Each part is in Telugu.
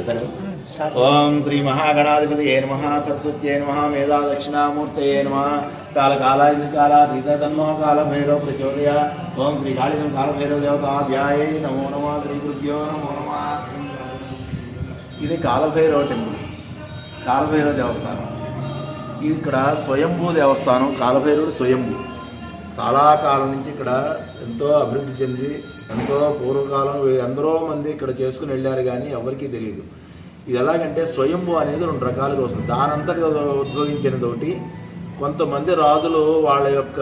చెప్పారు. ఓం శ్రీ మహాగణాధిపతయే నమః, సరస్వత్యై నమః, మేధా దక్షిణామూర్తయే నమః, కాళకాలాతీత తన్మో కాళభైరవ ప్రచోదయ. ఓం శ్రీ కాళికం కాళభైరవ దేవతాభ్యాయే నమో నమః. శ్రీ గురుభ్యో నమో నమః. ఇది కాళభైరవ టెంపుల్, కాళభైరవ దేవస్థానం. ఇక్కడ స్వయంభూ దేవస్థానం. కాళభైరవుడు స్వయంభూ. చాలా కాలం నుంచి ఇక్కడ ఎంతో అభివృద్ధి చెంది ఎంతో పూర్వకాలం ఎందరో మంది ఇక్కడ చేసుకుని వెళ్ళారు, కానీ ఎవరికీ తెలియదు. ఇది ఎలాగంటే స్వయంభూ అనేది 2 రకాలుగా వస్తుంది. దానంతటి ఉద్భవించినది ఒకటి. కొంతమంది రాజులు వాళ్ళ యొక్క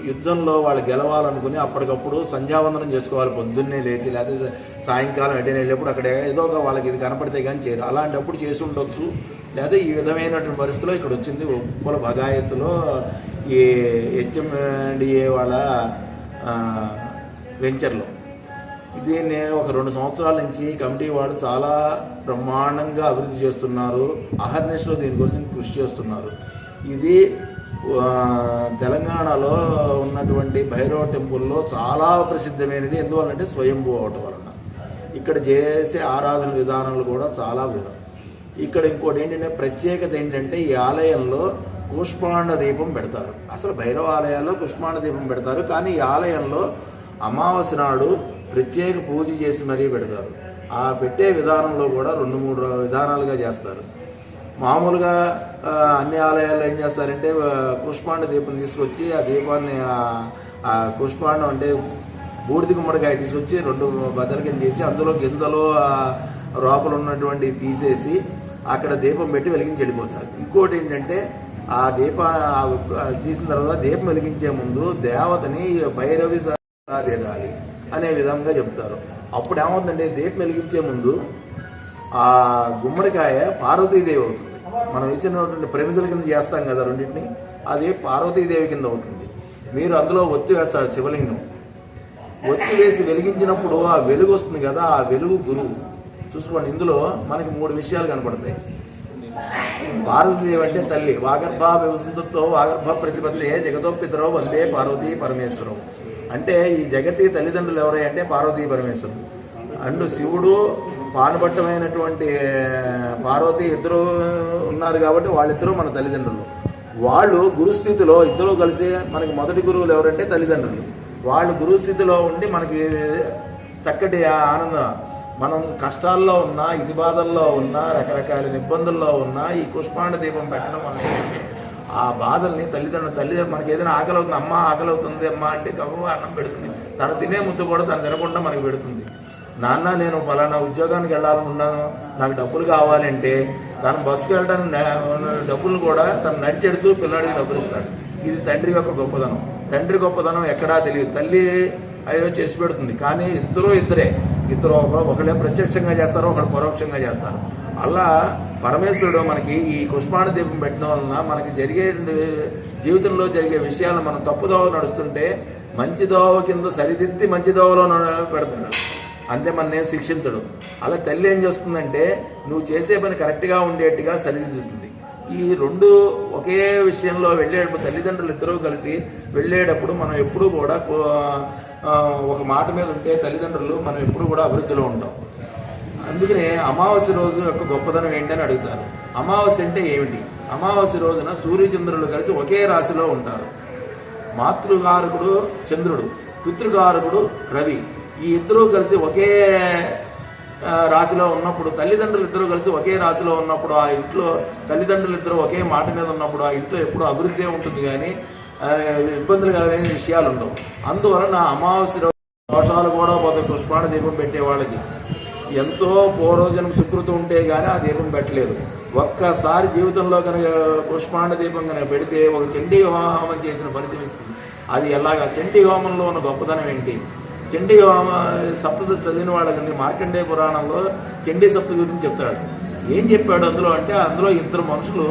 యుద్ధంలో వాళ్ళు గెలవాలనుకుని అప్పటికప్పుడు సంధ్యావందనం చేసుకోవాలి, పొద్దున్నే లేచి, లేకపోతే సాయంకాలం ఎటైనా వెళ్ళేప్పుడు అక్కడ ఏదో ఒక వాళ్ళకి ఇది కనపడితే కానీ చేయరు. అలాంటప్పుడు చేసి ఉండొచ్చు. లేదా ఈ విధమైనటువంటి పరిస్థితిలో ఇక్కడ వచ్చింది. ఉప్పల భగాయత్తులో ఈ హెచ్ఎండిఏ వాళ్ళ వెంచర్లో దీన్ని ఒక 2 సంవత్సరాల నుంచి కమిటీ వాడు చాలా బ్రహ్మాండంగా అభివృద్ధి చేస్తున్నారు. అహర్నిశలో దీనికోసం కృషి చేస్తున్నారు. ఇది తెలంగాణలో ఉన్నటువంటి భైరవ టెంపుల్లో చాలా ప్రసిద్ధమైనది. ఎందువల్లంటే స్వయంభూ అవటం వలన. ఇక్కడ చేసే ఆరాధన విధానాలు కూడా చాలా విధం. ఇక్కడ ఇంకోటి ఏంటంటే ప్రత్యేకత ఏంటంటే ఈ ఆలయంలో కూష్మాండ దీపం పెడతారు. అసలు భైరవ ఆలయాల్లో కూష్మాండ దీపం పెడతారు, కానీ ఈ ఆలయంలో అమావాస్య నాడు ప్రత్యేక పూజ చేసి మరీ పెడతారు. ఆ పెట్టే విధానంలో కూడా 2-3 విధానాలుగా చేస్తారు. మామూలుగా అన్ని ఆలయాల్లో ఏం చేస్తారంటే కూష్మాండ దీపం తీసుకొచ్చి ఆ దీపాన్ని కూష్మాండం అంటే బూడిద గుమ్మడికాయ తీసుకొచ్చి 2 బద్దల కింద చేసి అందులో గింజలో లోపల ఉన్నటువంటి తీసేసి అక్కడ దీపం పెట్టి వెలిగించి వెళ్ళిపోతారు. ఇంకోటి ఏంటంటే ఆ తీసిన తర్వాత దీపం వెలిగించే ముందు దేవతని భైరవి దిగాలి అనే విధంగా చెప్తారు. అప్పుడు ఏమవుతుందంటే దీపం వెలిగించే ముందు ఆ గుమ్మడికాయ పార్వతీదేవి అవుతుంది. మనం ఇచ్చినటువంటి ప్రమిదల కింద చేస్తాం కదా రెండింటిని, అది పార్వతీదేవి కింద అవుతుంది. మీరు అందులో ఒత్తి వేస్తాడు శివలింగం. ఒత్తి వేసి వెలిగించినప్పుడు ఆ వెలుగు వస్తుంది కదా, ఆ వెలుగు గురువు. చూసుకోండి, ఇందులో మనకి 3 విషయాలు కనపడతాయి. పార్వతీదేవి అంటే తల్లి. వాగర్భ వివసంతో వాగర్భ ప్రతిపత్తే జగతోపితరో వందే పార్వతీ పరమేశ్వరం. అంటే ఈ జగతి తల్లిదండ్రులు ఎవరై అంటే పార్వతీ పరమేశ్వరుడు. అండ్ శివుడు పానుబట్టమైనటువంటి పార్వతి ఇద్దరు ఉన్నారు కాబట్టి వాళ్ళిద్దరూ మన తల్లిదండ్రులు. వాళ్ళు గురుస్థితిలో ఇద్దరూ కలిసి మనకి మొదటి గురువులు ఎవరంటే తల్లిదండ్రులు. వాళ్ళు గురుస్థితిలో ఉండి మనకి చక్కటి ఆనందం. మనం కష్టాల్లో ఉన్నా, ఇది బాధల్లో ఉన్నా, రకరకాల ఇబ్బందుల్లో ఉన్నా ఈ కూష్మాండ దీపం పెట్టడం వల్ల ఆ బాధల్ని తల్లి మనకి ఏదైనా ఆకలి అవుతుంది, అమ్మ ఆకలి అవుతుంది అమ్మ అంటే గవ్వ అన్నం పెడుతుంది. తను తినే ముద్దు కూడా తను తినకుండా మనకి పెడుతుంది. నాన్న నేను ఫలానా ఉద్యోగానికి వెళ్ళాలనుకున్నాను, నాకు డబ్బులు కావాలంటే తను బస్సుకు వెళ్ళడానికి డబ్బులు కూడా తను నడిచెడుతూ పిల్లాడికి డబ్బులు ఇస్తాడు. ఇది తండ్రి యొక్క గొప్పదనం. తండ్రి గొప్పదనం ఎక్కడా తెలియదు. తల్లి అయ్యో చేసి పెడుతుంది, కానీ ఇద్దరే ఒకళ్ళే ప్రత్యక్షంగా చేస్తారు, ఒకళ్ళు పరోక్షంగా చేస్తారు. అలా పరమేశ్వరుడు మనకి ఈ కూష్మాండ దీపం పెట్టడం వలన మనకి జరిగే జీవితంలో జరిగే విషయాలు మనం తప్పుదోవ నడుస్తుంటే మంచి దోవ కింద సరిదిద్ది మంచి దోవలో పెడతాడు. అంతే మననేం శిక్షించడు. అలా తల్లి ఏం చేస్తుందంటే నువ్వు చేసే పని కరెక్ట్గా ఉండేట్టుగా సరిదిద్దుతుంది. ఈ 2 ఒకే విషయంలో వెళ్ళేటప్పుడు తల్లిదండ్రులు ఇద్దరూ కలిసి వెళ్ళేటప్పుడు మనం ఎప్పుడూ కూడా ఒక మాట మీద ఉంటే తల్లిదండ్రులు మనం ఎప్పుడు కూడా అభివృద్ధిలో ఉంటాం. అందుకనే అమావాస్య రోజు యొక్క గొప్పదనం ఏంటని అడుగుతారు. అమావాస్య అంటే ఏమిటి? అమావాస్య రోజున సూర్యచంద్రులు కలిసి ఒకే రాశిలో ఉంటారు. మాతృకారకుడు చంద్రుడు, పితృకారకుడు రవి. ఈ ఇద్దరూ కలిసి ఒకే రాశిలో ఉన్నప్పుడు, తల్లిదండ్రులు ఇద్దరు కలిసి ఒకే రాశిలో ఉన్నప్పుడు, ఆ ఇంట్లో తల్లిదండ్రులు ఇద్దరు ఒకే మాట మీద ఉన్నప్పుడు ఆ ఇంట్లో ఎప్పుడూ అభివృద్ధి ఉంటుంది, కానీ ఇబ్బందులు కలిగిన విషయాలు ఉండవు. అందువలన అమావాస్య దోషాలు కూడా పోతాయి. కూష్మాండ దీపం పెట్టే వాళ్ళకి ఎంతో పూర్వజన్మ సుకృతి ఉంటే కానీ ఆ దీపం పెట్టలేరు. ఒక్కసారి జీవితంలో కనుక కూష్మాండ దీపం కనుక పెడితే ఒక చండీ హోమం చేసిన ఫలితం ఇస్తుంది. అది ఎలాగా? చండీ హోమంలో ఉన్న గొప్పతనం ఏంటి? చండీ హోమ సప్తశతి చదివిన వాళ్ళకి మార్కండేయ పురాణంలో చండీ సప్తశతి గురించి చెప్తాడు. ఏం చెప్పాడు అందులో అంటే, అందులో 2 మనుషులు,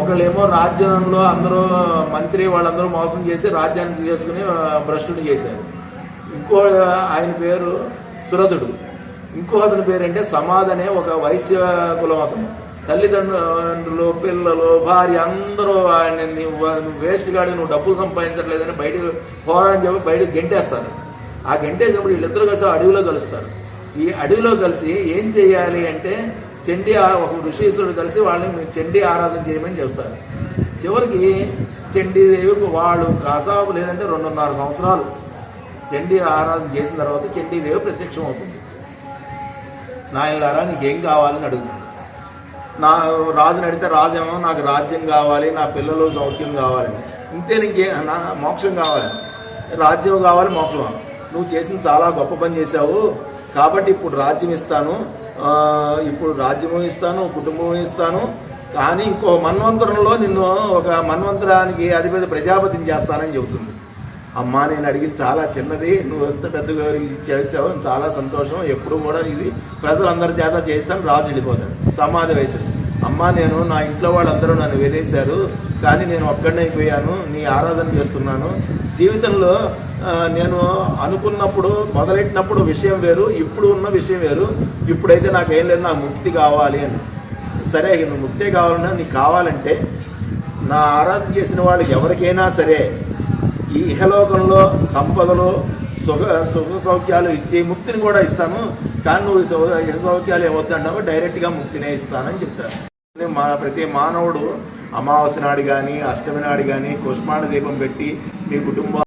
ఒకళ్ళేమో రాజ్యంలో అందరూ మంత్రి వాళ్ళందరూ మోసం చేసి రాజ్యాన్ని చేసుకుని భ్రష్టుని చేశారు. ఇంకో ఆయన పేరు సురథుడు. ఇంకో అతని పేరంటే సమాధనే ఒక వైశ్య కులం అతను. తల్లిదండ్రులు, పిల్లలు, భార్య అందరూ ఆయన వేస్ట్ గాడి నువ్వు డబ్బులు సంపాదించట్లేదని బయటకు పోరాని చెప్పి బయటకు గెంటేస్తారు. ఆ గెంటేసినప్పుడు వీళ్ళిద్దరు కలిసి అడవిలో కలుస్తారు. ఈ అడవిలో కలిసి ఏం చేయాలి అంటే ఒక ఋషీశ్వరుడు కలిసి వాళ్ళని మీరు చండీ ఆరాధన చేయమని చెప్తారు. చివరికి చండీదేవికి వాళ్ళు కాసాపు లేదంటే 2.5 సంవత్సరాలు చండీ ఆరాధన చేసిన తర్వాత చండీదేవి ప్రత్యక్షం అవుతుంది. నాయనలారా నీకేం కావాలని అడుగుతుంది. నా రాజుని అడిగితే రాజేమో నాకు రాజ్యం కావాలి, నా పిల్లలు సౌఖ్యం కావాలని, ఇంతే నీకే నా మోక్షం కావాలి, రాజ్యం కావాలి, మోక్షం. నువ్వు చేసిన చాలా గొప్ప పని చేశావు కాబట్టి ఇప్పుడు రాజ్యం ఇస్తాను, ఇప్పుడు రాజ్యము ఇస్తాను, కుటుంబం ఇస్తాను, కానీ ఇంకో మన్వంతరంలో నిన్ను ఒక మన్వంతరానికి అధిపతి ప్రజాపతిని చేస్తానని చెబుతుంది. అమ్మా నేను అడిగింది చాలా చిన్నది, నువ్వు ఎంత పెద్దగా చేసావు, చాలా సంతోషం, ఎప్పుడు కూడా ఇది ప్రజలందరి చేత చేస్తాను, రాజు వెళ్ళిపోతాడు. సమాధి వయసు అమ్మా నేను నా ఇంట్లో వాళ్ళందరూ నన్ను వెలేశారు, కానీ నేను ఒక్కడనే అయిపోయాను, నీ ఆరాధన చేస్తున్నాను. జీవితంలో నేను అనుకున్నప్పుడు మొదలెట్టినప్పుడు విషయం వేరు, ఇప్పుడు ఉన్న విషయం వేరు. ఇప్పుడైతే నాకేం లేదు, నాకు ముక్తి కావాలి అని. సరే నువ్వు ముక్తే కావాలన్నా నీకు కావాలంటే నా ఆరాధన చేసిన వాళ్ళకి ఎవరికైనా సరే ఈ ఇహలోకంలో సంపదలు సుఖ సౌఖ్యాలు ఇచ్చే ముక్తిని కూడా ఇస్తాను, కానీ నువ్వు ఇహ సౌఖ్యాలు ఏమవుతుంటావో డైరెక్ట్గా ముక్తినే ఇస్తానని చెప్తారు. ప్రతి మానవుడు అమావాస్య నాడు కానీ అష్టమి నాడు కానీ కుష్మాండ దీపం పెట్టి మీ కుటుంబం